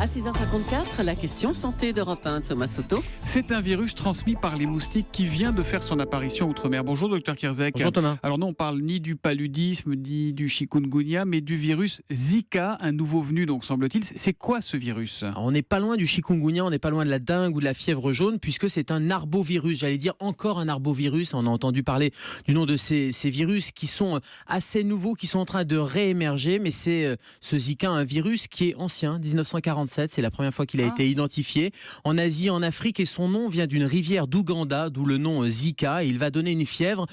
6h54, la question santé d'Europe 1, Thomas Soto. C'est un virus transmis par les moustiques qui vient de faire son apparition outre-mer. Bonjour docteur Kierzek. Bonjour Thomas. Alors non, on parle ni du paludisme, ni du chikungunya, mais du virus Zika, un nouveau venu donc semble-t-il. C'est quoi ce virus ? Alors, on n'est pas loin du chikungunya, on n'est pas loin de la dengue ou de la fièvre jaune, puisque c'est un arbovirus. J'allais dire encore un arbovirus. On a entendu parler du nom de ces virus qui sont assez nouveaux, qui sont en train de réémerger. Mais c'est ce Zika, un virus qui est ancien, 1947. C'est la première fois qu'il a été identifié en Asie, en Afrique, et son nom vient d'une rivière d'Ouganda, d'où le nom Zika. Et il va donner une fièvre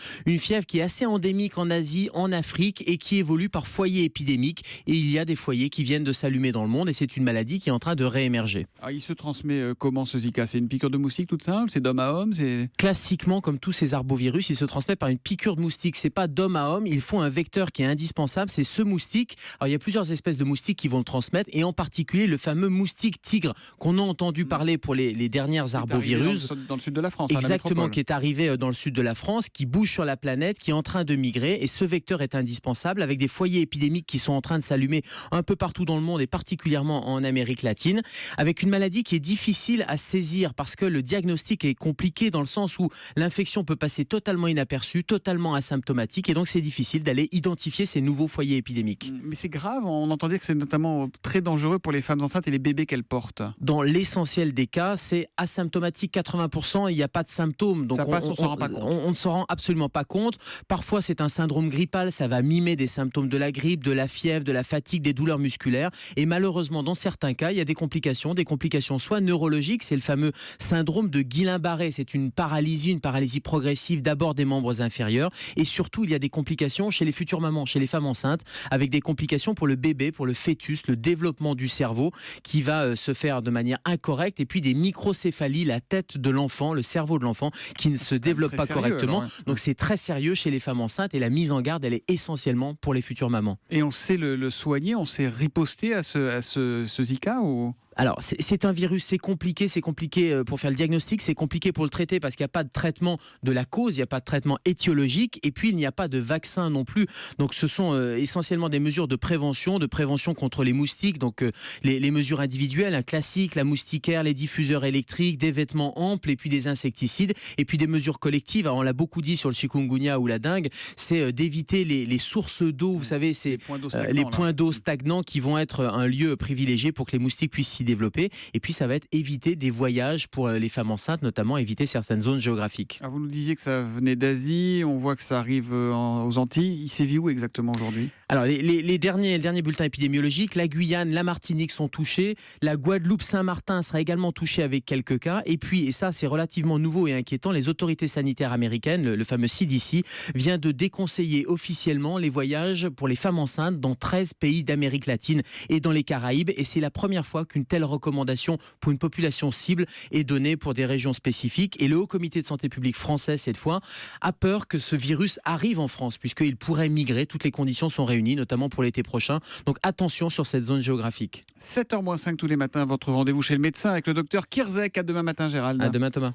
qui est assez endémique en Asie, en Afrique, et qui évolue par foyer épidémique. Et il y a des foyers qui viennent de s'allumer dans le monde, et c'est une maladie qui est en train de réémerger. Alors, il se transmet comment ce Zika ? C'est une piqûre de moustique toute simple ? C'est d'homme à homme ? Classiquement, comme tous ces arbovirus, il se transmet par une piqûre de moustique. C'est pas d'homme à homme, il faut un vecteur qui est indispensable, c'est ce moustique. Alors il y a plusieurs espèces de moustiques qui vont le transmettre, et en particulier le fameux moustique tigre qu'on a entendu parler pour les dernières arbovirus. Dans le sud de la France. Exactement, qui est arrivé dans le sud de la France, qui bouge sur la planète, qui est en train de migrer, et ce vecteur est indispensable avec des foyers épidémiques qui sont en train de s'allumer un peu partout dans le monde et particulièrement en Amérique latine, avec une maladie qui est difficile à saisir parce que le diagnostic est compliqué dans le sens où l'infection peut passer totalement inaperçue, totalement asymptomatique, et donc c'est difficile d'aller identifier ces nouveaux foyers épidémiques. Mais c'est grave, on entend dire que c'est notamment très dangereux pour les femmes enceintes et les bébés qu'elles portent. Dans l'essentiel des cas, c'est asymptomatique 80%, il n'y a pas de symptômes. Donc ça passe, on s'en rend pas compte. On ne s'en rend absolument pas compte. Parfois, c'est un syndrome grippal, ça va mimer des symptômes de la grippe, de la fièvre, de la fatigue, des douleurs musculaires. Et malheureusement, dans certains cas, il y a des complications soit neurologiques, c'est le fameux syndrome de Guillain-Barré. C'est une paralysie progressive d'abord des membres inférieurs. Et surtout, il y a des complications chez les futures mamans, chez les femmes enceintes, avec des complications pour le bébé, pour le fœtus, le développement du cerveau qui va se faire de manière incorrecte, et puis des microcéphalies, la tête de l'enfant, le cerveau de l'enfant qui ne se développe pas correctement. Alors, ouais. Donc c'est très sérieux chez les femmes enceintes, et la mise en garde, elle est essentiellement pour les futures mamans. Et on sait le soigner, on sait riposter à ce Zika ou... Alors, c'est un virus, c'est compliqué pour faire le diagnostic, c'est compliqué pour le traiter parce qu'il n'y a pas de traitement de la cause, il n'y a pas de traitement étiologique, et puis il n'y a pas de vaccin non plus. Donc, ce sont essentiellement des mesures de prévention contre les moustiques, donc les mesures individuelles, un classique, la moustiquaire, les diffuseurs électriques, des vêtements amples, et puis des insecticides, et puis des mesures collectives. Alors, on l'a beaucoup dit sur le chikungunya ou la dengue, c'est d'éviter les sources d'eau, vous savez, c'est les points d'eau stagnants qui vont être un lieu privilégié pour que les moustiques puissent s'y développer. Et puis ça va être éviter des voyages pour les femmes enceintes, notamment éviter certaines zones géographiques. Alors vous nous disiez que ça venait d'Asie, on voit que ça arrive aux Antilles. Il sévit où exactement aujourd'hui ? Alors les derniers bulletins épidémiologiques, la Guyane, la Martinique sont touchés, la Guadeloupe, Saint-Martin sera également touchée avec quelques cas, et puis, et ça c'est relativement nouveau et inquiétant, les autorités sanitaires américaines, le fameux CDC, vient de déconseiller officiellement les voyages pour les femmes enceintes dans 13 pays d'Amérique latine et dans les Caraïbes, et c'est la première fois qu'une telle recommandation pour une population cible est donnée pour des régions spécifiques. Et le Haut Comité de Santé publique français, cette fois, a peur que ce virus arrive en France, puisqu'il pourrait migrer. Toutes les conditions sont réunies, notamment pour l'été prochain. Donc attention sur cette zone géographique. 7h-5 tous les matins, votre rendez-vous chez le médecin avec le docteur Kierzek. À demain matin, Gérald. À demain, Thomas.